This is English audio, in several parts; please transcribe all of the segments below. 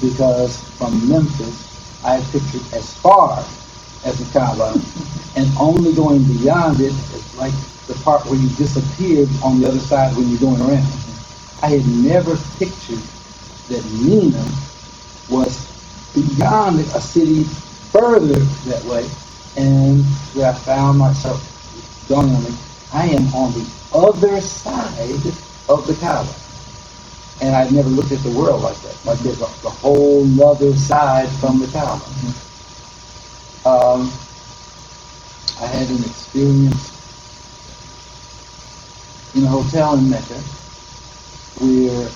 because from Memphis, I had pictured as far as the Kaaba, and only going beyond it, it's like the part where you disappeared on the other side when you're going around. I had never pictured that Mina was beyond a city further that way, and where I found myself going on me, I am on the other side of the Kaaba. And I've never looked at the world like that. Like there's the whole other side from the Kaaba. I had an experience in a hotel in Mecca where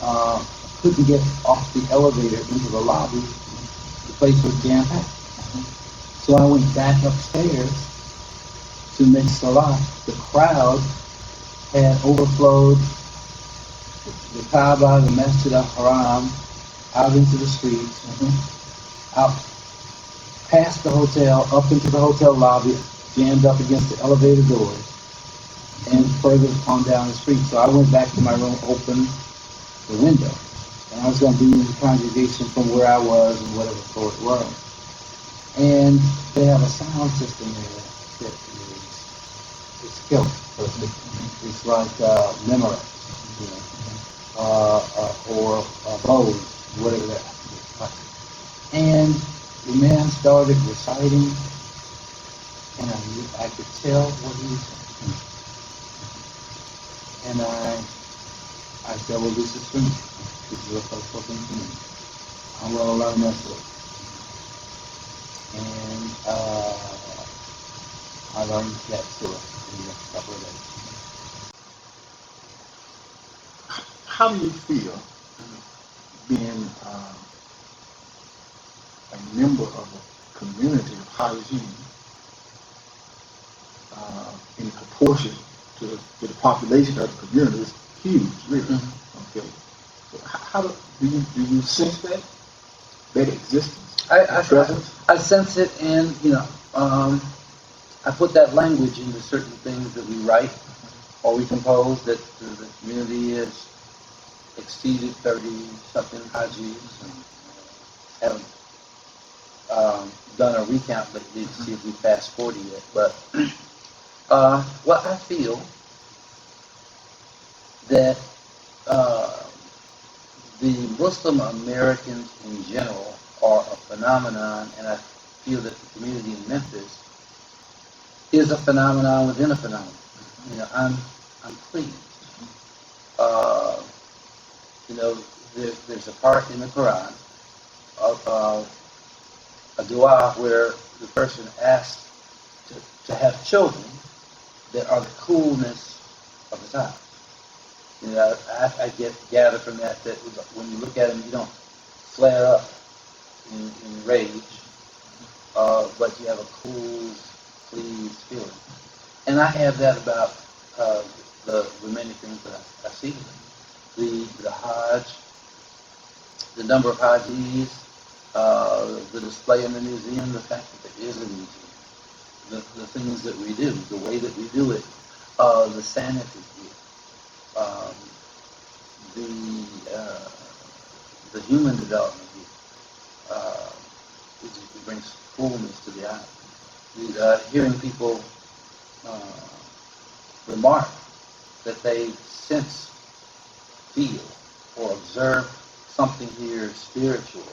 I couldn't get off the elevator into the lobby. The place was jam-packed. So I went back upstairs to make salah. The crowd had overflowed the Kaaba, the Masjid Al-Haram, out into the streets, out past the hotel, up into the hotel lobby, jammed up against the elevator doors, and further on down the street. So I went back to my room, opened the window, and I was going to be in the congregation from where I was and whatever floor it was. And they have a sound system there that is killer. It's like memory, or Bose, whatever that is. And the man started reciting, and I could tell what he was saying. And I said, well, this is for me. This is a personal thing for me. I'm going to learn that book. And I learned that surah in the next couple of days. How do you feel being a member of a community of hygiene in proportion to the population of the community? Is huge, really. Okay. So how do you sense that existence? I sense it, and I put that language into certain things that we write or we compose. That the community has exceeded 30-something Hajis, and haven't done a recount lately to see if we passed 40 yet. But what I feel that the Muslim Americans in general are a phenomenon, and I feel that the community in Memphis is a phenomenon within a phenomenon. I'm pleased. There's a part in the Quran of a dua where the person asks to have children that are the coolness of the time. I gather from that when you look at them, you don't flare up in rage, but you have a cool, pleased feeling. And I have that about the many things that I see. The Hajj, the number of Hajis, the display in the museum, the fact that there is a museum, the things that we do, the way that we do it, the sanity here, the human development here, it brings coolness to the eye. Hearing people remark that they sense, feel, or observe something here spiritual,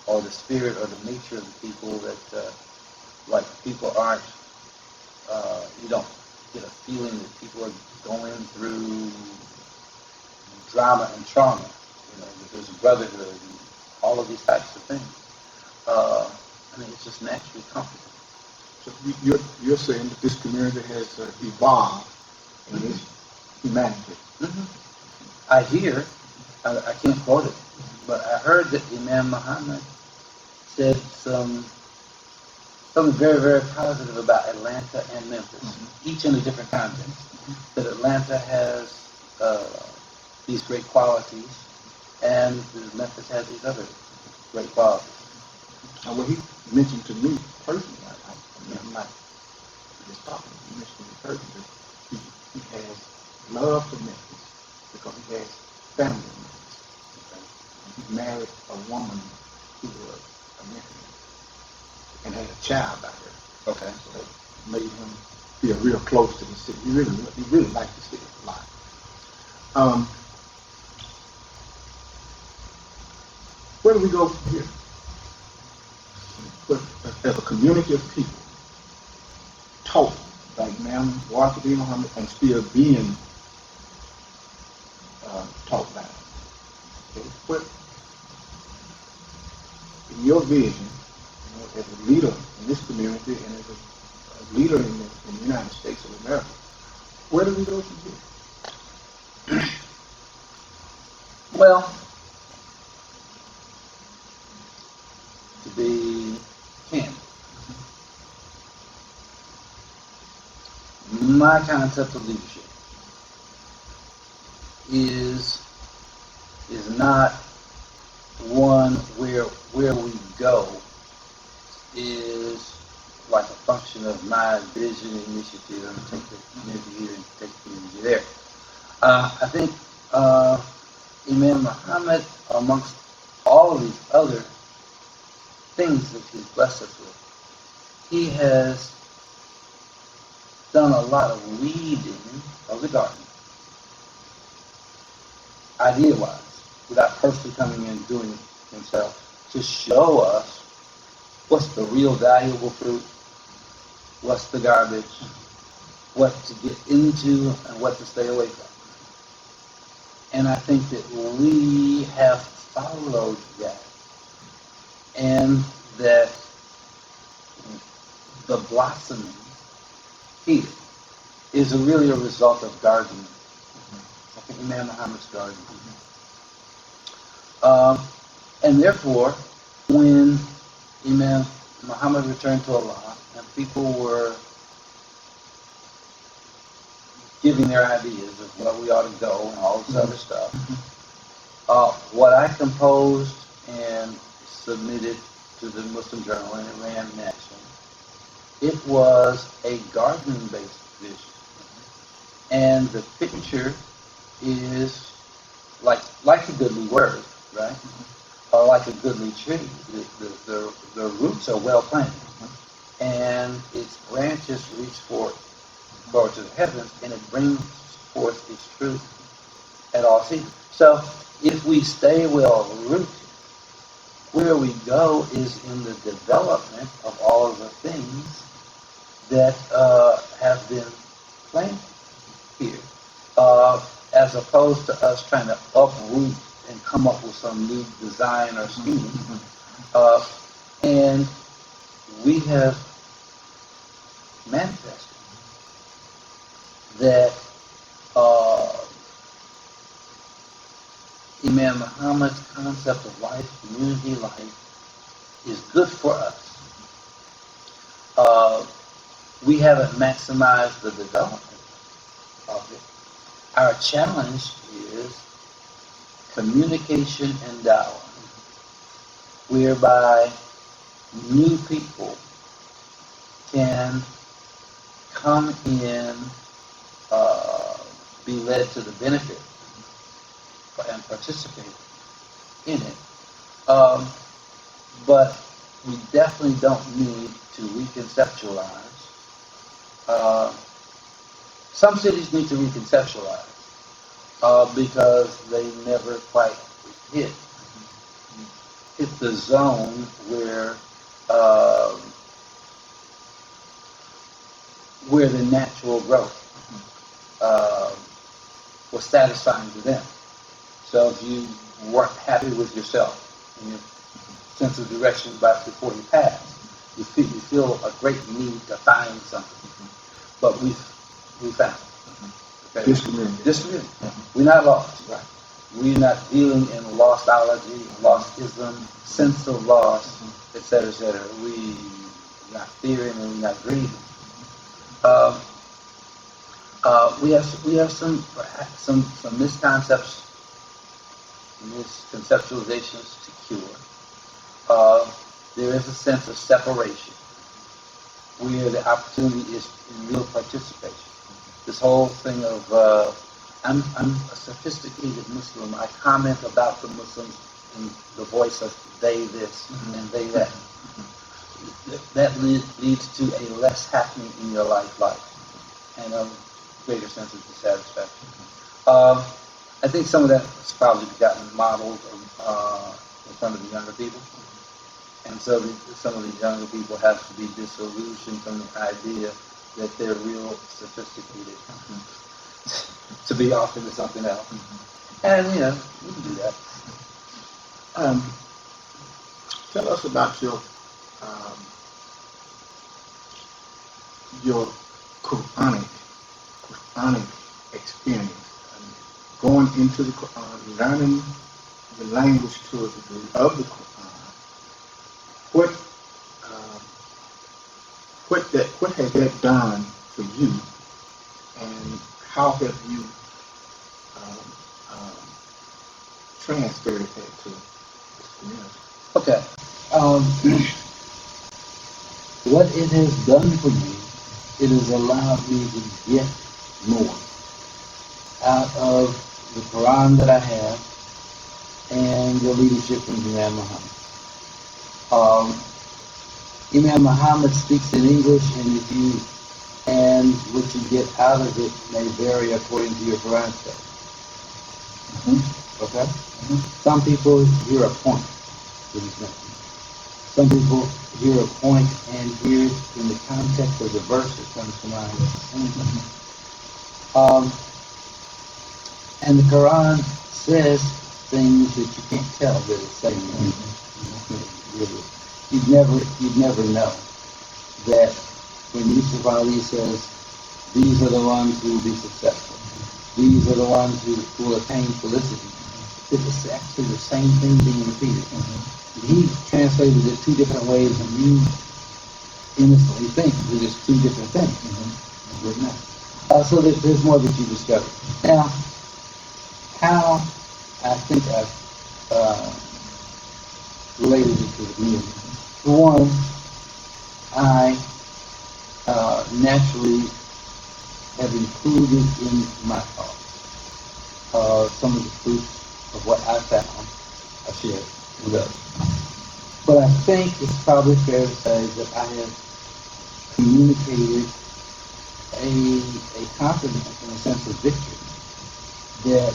or the spirit or the nature of the people that, like people aren't, you don't get a feeling that people are going through drama and trauma, that there's a brotherhood and all of these types of things. It's just naturally comfortable. So you're saying that this community has evolved in its humanity. I hear, I can't quote it, but I heard that Imam Muhammad said something very, very positive about Atlanta and Memphis, each in a different context. That Atlanta has these great qualities, and Memphis has these other great qualities. And what he mentioned to me personally, I'm not just talking, he mentioned to me personally, he has love for Memphis because he has family in Memphis. Okay? he married a woman who was a missionary and had a child by her. Okay. So that made him feel real close to the city. He really liked the city a lot. Where do we go from here? But as a community of people, taught like Imam Muhammad and still being taught by him. Okay? What, in your vision, as a leader in this community and as a leader in the United States of America, where do we go from here? Well, to be candid, my concept of leadership is not one where we go is like a function of my vision, initiative, and take the community here and take the community there. I think Imam Muhammad, amongst all of these other things that he's blessed us with, he has done a lot of weeding of the garden, idea-wise, without personally coming in and doing it himself, to show us what's the real valuable fruit, what's the garbage, what to get into and what to stay away from. And I think that we have followed that, and that the blossoming here is really a result of gardening. I think Imam Muhammad's garden. And therefore, when Imam Muhammad returned to Allah and people were giving their ideas of where we ought to go and all this other stuff, what I composed and submitted to the Muslim Journal and it ran nationally, it was a garden-based vision. And the picture is like a goodly word, right? Or like a goodly tree. The roots are well planted, and its branches reach forth forward to the heavens, and it brings forth its fruit at all seasons. So if we stay well rooted, where we go is in the development of all of the things that have been planted here, as opposed to us trying to uproot and come up with some new design or scheme. And we have manifested that Imam Muhammad's concept of life, community life, is good for us. We haven't maximized the development of it. Our challenge is communication and dawah, whereby new people can come in, be led to the benefit and participate in it. But we definitely don't need to reconceptualize. Some cities need to reconceptualize because they never quite hit the zone where the natural growth was satisfying to them. So if you weren't happy with yourself and your sense of direction before you pass, you feel a great need to find something. But we found it. Okay? This community. We're not lost. Right. We're not dealing in lostology, lostism, sense of loss, etc., etc. We're not fearing and we're not grieving. We have some misconceptions, misconceptualizations to cure. There is a sense of separation where the opportunity is in real participation. This whole thing of I'm a sophisticated Muslim. I comment about the Muslims in the voice of they this and they that. That leads to a less happening in your life and a greater sense of dissatisfaction. I think some of that has probably gotten modeled in front of the younger people. And so some of the younger people have to be disillusioned from the idea that they're real sophisticated to be off into something else. And, you know, we can do that. Tell us about your Quranic experience. Going into the Quran, learning the language to a degree of the Quran. What has that done for you, and how have you transferred that to this community? Okay. What it has done for me, it has allowed me to get more out of the Quran that I have and the leadership of Imam Muhammad. Imam Muhammad speaks in English, and what you get out of it may vary according to your Quran study. Okay? Some people hear a point that he's making. Some people hear a point and hear it in the context of the verse that comes to mind at the same time. And the Quran says things that you can't tell that it's saying. You'd never know that when Yusuf Ali says, these are the ones who will be successful, these are the ones who will attain felicity, it's actually the same thing being repeated. He translated it two different ways, and you innocently think that it's two different things. So there's more that you discover. Now, how I think I've related it to the community. For one, I naturally have included in my thoughts some of the fruits of what I found. I shared with others. But I think it's probably fair to say that I have communicated a confidence and a sense of victory that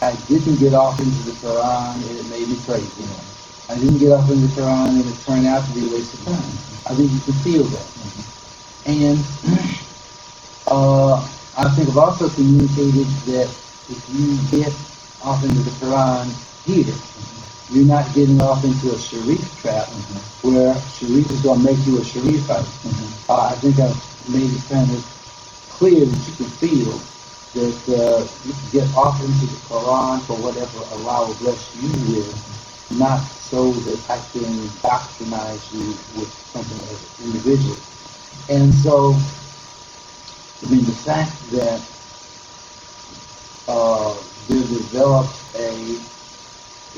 I didn't get off into the Quran and it made me crazy. I didn't get off into the Quran and it turned out to be a waste of time. I think you can feel that. And I think I've also communicated that if you get off into the Quran here, you're not getting off into a Sharif trap where Sharif is going to make you a Sharifite. I think I've made it kind of clear that you can feel that you can get off into the Quran for whatever Allah will bless you with, not so that I can doctrinize you with something as an individual. And so, I mean, the fact that they developed a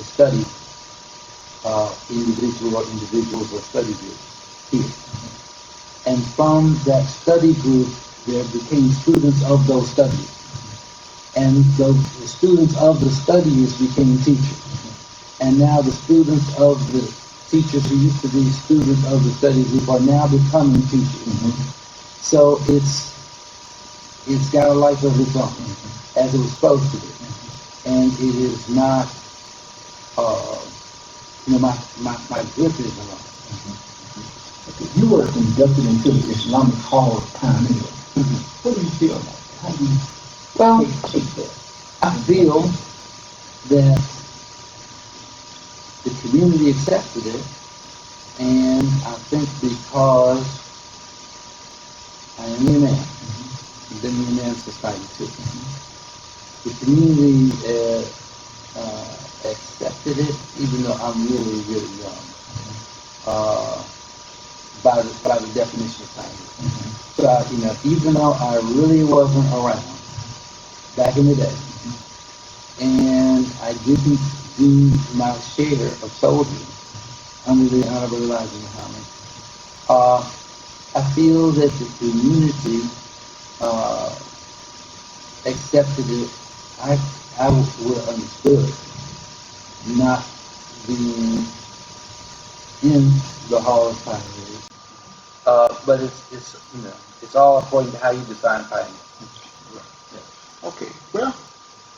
study individuals or study groups here. And from that study group, there became students of those studies. And the students of the studies became teachers. And now the students of the teachers who used to be students of the study group are now becoming teachers. So it's got a life of its own, as it was supposed to be. And it is not, my grip is alone. You were inducted into the Islamic Hall of Pioneers. What do you feel about that? How do you take that? I feel that the community accepted it, and I think because I am a man, I've been in the man society too. The community accepted it, even though I'm really, really young, by the definition of time. So, even though I really wasn't around back in the day, and I didn't do my share of soldiering under the Honorable Elijah Muhammad, I feel that the community accepted it. I would have understood, not being in the Hall of Pioneers. But it's all according to how you define pioneer. Right. Yeah. Okay. Well,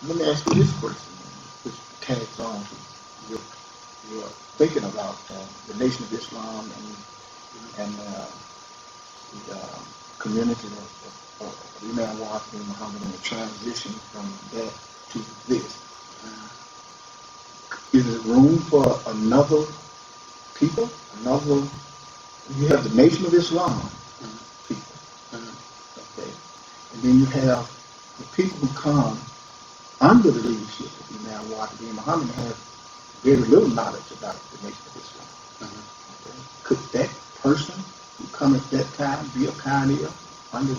let me ask you this question, which tags on to your thinking about the Nation of Islam and the community of Imam Sharif Muhammad and the transition from that to this. Is there room for another people? You have the Nation of Islam people, okay, and then you have the people who come under the leadership of Imam Sharif Muhammad have very little knowledge about the Nation of Islam. Okay. Could that person who come at that time be a pioneer under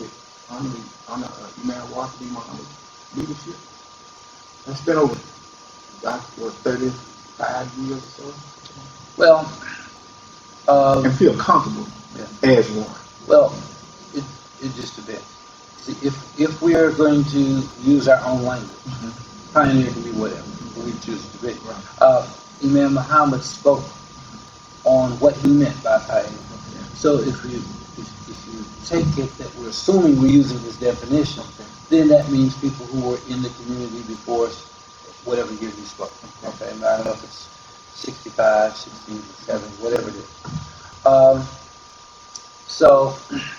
Imam Sharif Muhammad's leadership? That's been over about 35 years or so. Well, And feel comfortable as one. well, it just depends. See, if we are going to use our own language, pioneer can be whatever we choose to be. Right. Imam Muhammad spoke on what he meant by pioneer. So if you take it that we're assuming we're using his definition, then that means people who were in the community before us, whatever year he spoke. Okay, and I don't know if it's 65, 60, 70, whatever it is. So, I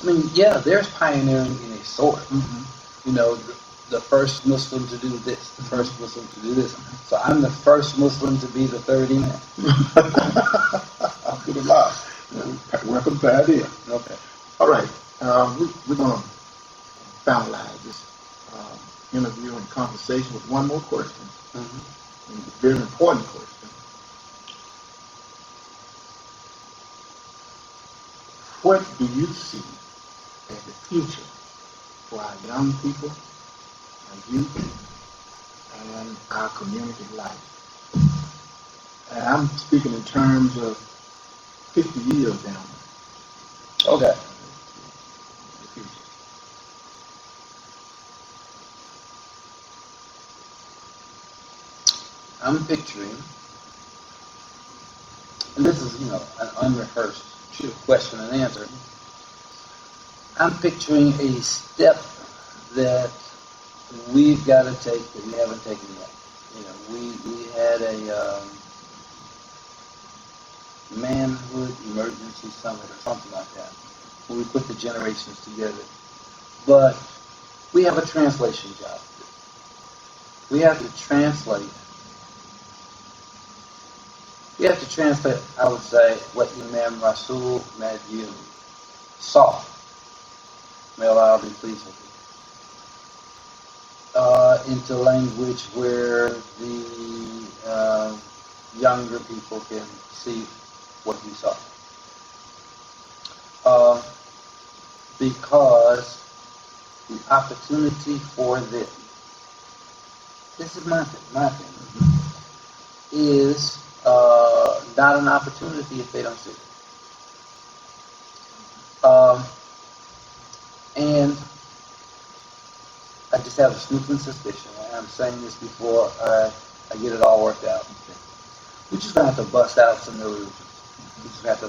mean, yeah, there's pioneering in a sort. You know, the first Muslim to do this, the first Muslim to do this. So I'm the first Muslim to be the third Imam. Good lot. Welcome to idea. Okay. All right. We're going to finalize this interview and conversation with one more question. And a very important question. What do you see as the future for our young people, our youth, and our community life? And I'm speaking in terms of 50 years down the Okay. future. I'm picturing, and this is, an unrehearsed question and answer. I'm picturing a step that we've got to take that we haven't taken yet. We had a manhood emergency summit or something like that, where we put the generations together. But we have a translation job. We have to translate. I would say, what Imam Rasul Madjid saw. May Allah be pleased with you. Into language where the younger people can see what he saw. Because the opportunity for this is my opinion, is not an opportunity if they don't see it. And I just have a sneaking suspicion, and I'm saying this before I get it all worked out. We're just going to have to bust out some illusions. We just have to